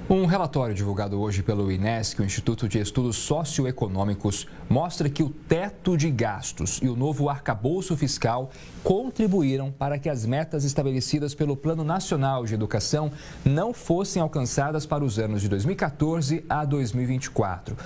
Um relatório divulgado hoje pelo INESC, o Instituto de Estudos Socioeconômicos, mostra que o teto de gastos e o novo arcabouço fiscal contribuíram para que as metas estabelecidas pelo Plano Nacional de Educação não fossem alcançadas para os anos de 2014 a 2024.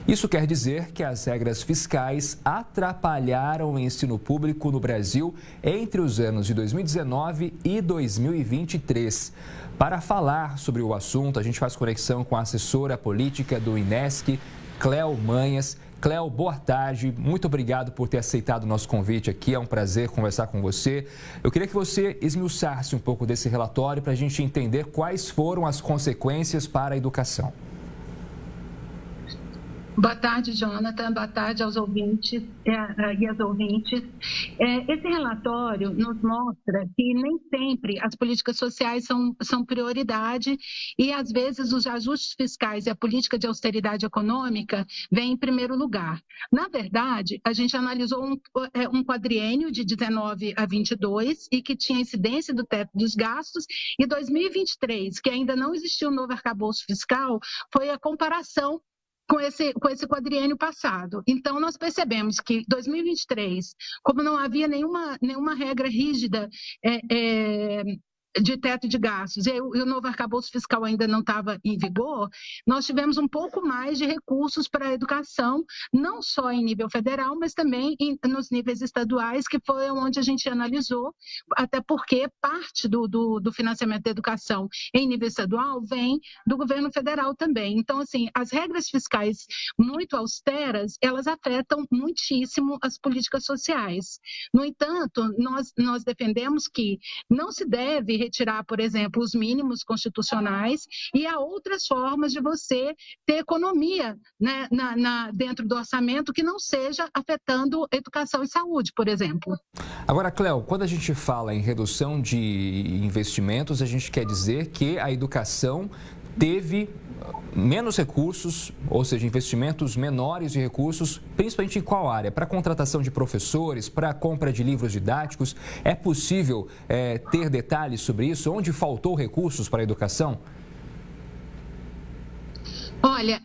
Isso quer dizer que as regras fiscais atrapalharam o ensino público no Brasil entre os anos de 2019 e 2023. Para falar sobre o assunto, a gente faz conexão com a assessora política do INESC, Cléo Manhas. Cléo, boa tarde. Muito obrigado por ter aceitado o nosso convite aqui. É um prazer conversar com você. Eu queria que você esmiuçasse um pouco desse relatório para a gente entender quais foram as consequências para a educação. Boa tarde, Jonathan. Boa tarde aos ouvintes e às ouvintes. Esse relatório nos mostra que nem sempre as políticas sociais são prioridade e, às vezes, os ajustes fiscais e a política de austeridade econômica vêm em primeiro lugar. Na verdade, a gente analisou um quadriênio de 19 a 22 e que tinha incidência do teto dos gastos, e 2023, que ainda não existiu um novo arcabouço fiscal, foi a comparação com esse quadriênio passado. Então, nós percebemos que 2023, como não havia nenhuma regra rígida de teto de gastos e o novo arcabouço fiscal ainda não estava em vigor, nós tivemos um pouco mais de recursos para a educação, não só em nível federal, mas também nos níveis estaduais, que foi onde a gente analisou, até porque parte do financiamento da educação em nível estadual vem do governo federal também. Então, assim, as regras fiscais muito austeras, elas afetam muitíssimo as políticas sociais. No entanto, nós defendemos que não se deve retirar, por exemplo, os mínimos constitucionais, e há outras formas de você ter economia, né, dentro do orçamento que não seja afetando educação e saúde, por exemplo. Agora, Cléo, quando a gente fala em redução de investimentos, a gente quer dizer que a educação teve menos recursos, ou seja, investimentos menores de recursos, principalmente em qual área? Para a contratação de professores, para a compra de livros didáticos? É possível ter detalhes sobre isso? Onde faltou recursos para a educação? Olha,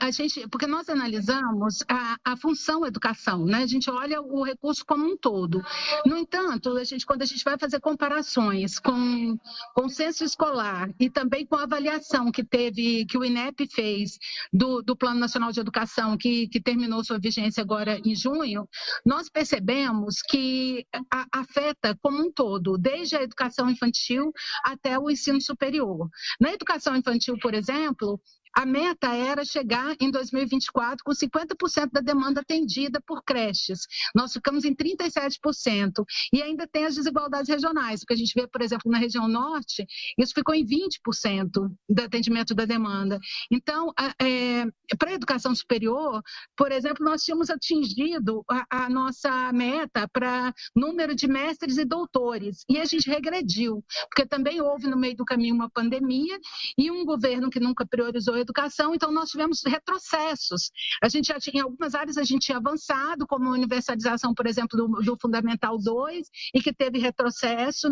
porque nós analisamos a função educação, né? A gente olha o recurso como um todo. No entanto, quando a gente vai fazer comparações com o censo escolar e também com a avaliação que o INEP fez do Plano Nacional de Educação, que terminou sua vigência agora em junho, nós percebemos que afeta como um todo, desde a educação infantil até o ensino superior. Na educação infantil, por exemplo, a meta era chegar em 2024 com 50% da demanda atendida por creches. Nós ficamos em 37%. E ainda tem as desigualdades regionais, porque a gente vê, por exemplo, na região norte, isso ficou em 20% do atendimento da demanda. Então, para a educação superior, por exemplo, nós tínhamos atingido a nossa meta para número de mestres e doutores, e a gente regrediu, porque também houve no meio do caminho uma pandemia e um governo que nunca priorizou a educação, então nós tivemos retrocessos. Em algumas áreas a gente tinha avançado, como a universalização, por exemplo, do Fundamental 2, e que teve retrocesso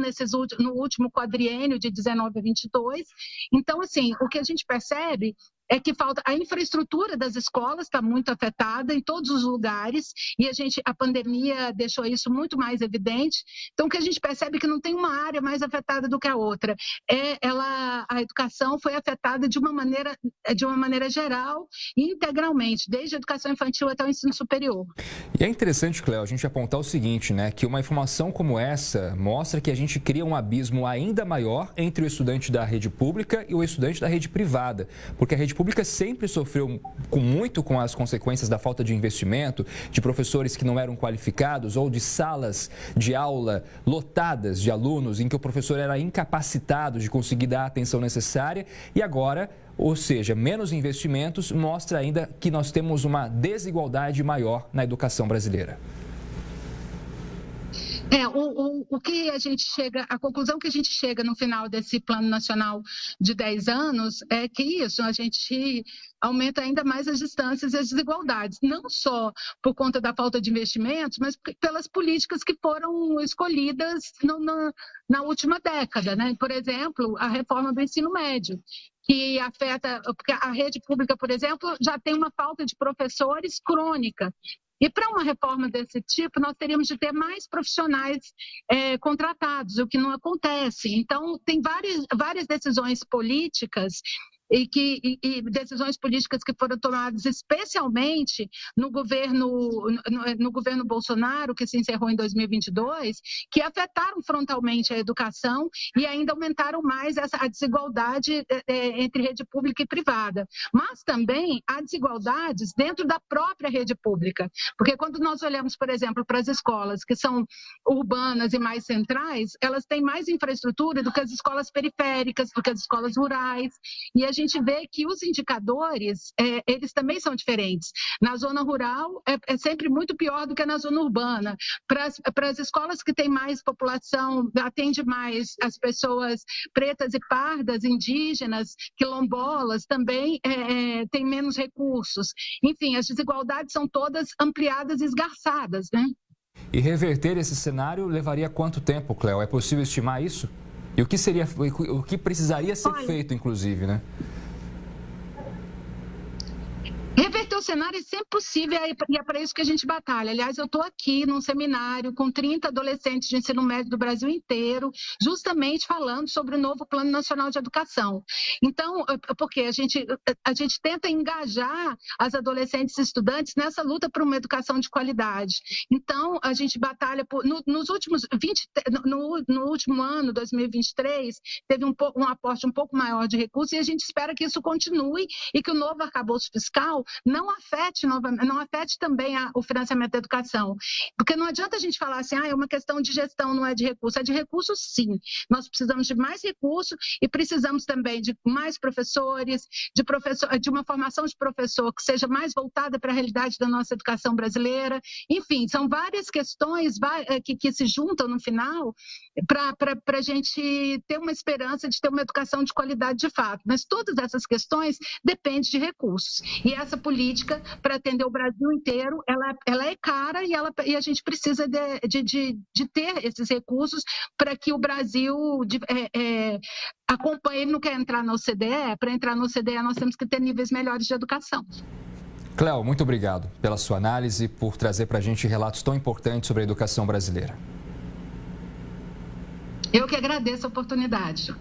no último quadriênio de 19 a 22. Então, assim, o que a gente percebe é que a infraestrutura das escolas está muito afetada em todos os lugares, e a pandemia deixou isso muito mais evidente. Então, o que a gente percebe é que não tem uma área mais afetada do que a outra. A educação foi afetada de uma maneira geral e integralmente, desde a educação infantil até o ensino superior. E é interessante, Cléo, a gente apontar o seguinte, né, que uma informação como essa mostra que a gente cria um abismo ainda maior entre o estudante da rede pública e o estudante da rede privada, porque a rede pública sempre sofreu muito com as consequências da falta de investimento, de professores que não eram qualificados ou de salas de aula lotadas de alunos em que o professor era incapacitado de conseguir dar a atenção necessária, e agora, ou seja, menos investimentos, mostra ainda que nós temos uma desigualdade maior na educação brasileira. A conclusão que a gente chega no final desse Plano Nacional de 10 anos é que a gente aumenta ainda mais as distâncias e as desigualdades, não só por conta da falta de investimentos, mas pelas políticas que foram escolhidas na última década, né? Por exemplo, a reforma do ensino médio, que afeta, porque a rede pública, por exemplo, já tem uma falta de professores crônica. E para uma reforma desse tipo, nós teríamos de ter mais profissionais contratados, o que não acontece. Então, tem várias decisões políticas e decisões políticas que foram tomadas especialmente no governo Bolsonaro, que se encerrou em 2022, que afetaram frontalmente a educação e ainda aumentaram mais a desigualdade entre rede pública e privada. Mas também há desigualdades dentro da própria rede pública, porque quando nós olhamos, por exemplo, para as escolas que são urbanas e mais centrais, elas têm mais infraestrutura do que as escolas periféricas, do que as escolas rurais, e a gente vê que os indicadores, eles também são diferentes. Na zona rural, é sempre muito pior do que na zona urbana. Para as escolas que têm mais população, atende mais as pessoas pretas e pardas, indígenas, quilombolas, também tem menos recursos. Enfim, as desigualdades são todas ampliadas e esgarçadas, né? E reverter esse cenário levaria quanto tempo, Cléo? É possível estimar isso? E o que precisaria ser feito, inclusive, né? Reverter o cenário é sempre possível e é para isso que a gente batalha. Aliás, eu estou aqui num seminário com 30 adolescentes de ensino médio do Brasil inteiro, justamente falando sobre o novo Plano Nacional de Educação. Então, porque a gente tenta engajar as adolescentes e estudantes nessa luta por uma educação de qualidade. Então, a gente batalha no último ano, 2023, teve um aporte um pouco maior de recursos e a gente espera que isso continue e que o novo arcabouço fiscal não afete também o financiamento da educação. Porque não adianta a gente falar assim, é uma questão de gestão, não é de recurso. É de recurso, sim. Nós precisamos de mais recurso e precisamos também de mais professores, de uma formação de professor que seja mais voltada para a realidade da nossa educação brasileira. Enfim, são várias questões que se juntam no final para a gente ter uma esperança de ter uma educação de qualidade de fato. Mas todas essas questões dependem de recursos. E essa política, para atender o Brasil inteiro, ela é cara e a gente precisa de ter esses recursos para que o Brasil acompanhe. Ele não quer entrar na OCDE, para entrar na OCDE nós temos que ter níveis melhores de educação. Cléo, muito obrigado pela sua análise e por trazer para a gente relatos tão importantes sobre a educação brasileira. Eu que agradeço a oportunidade.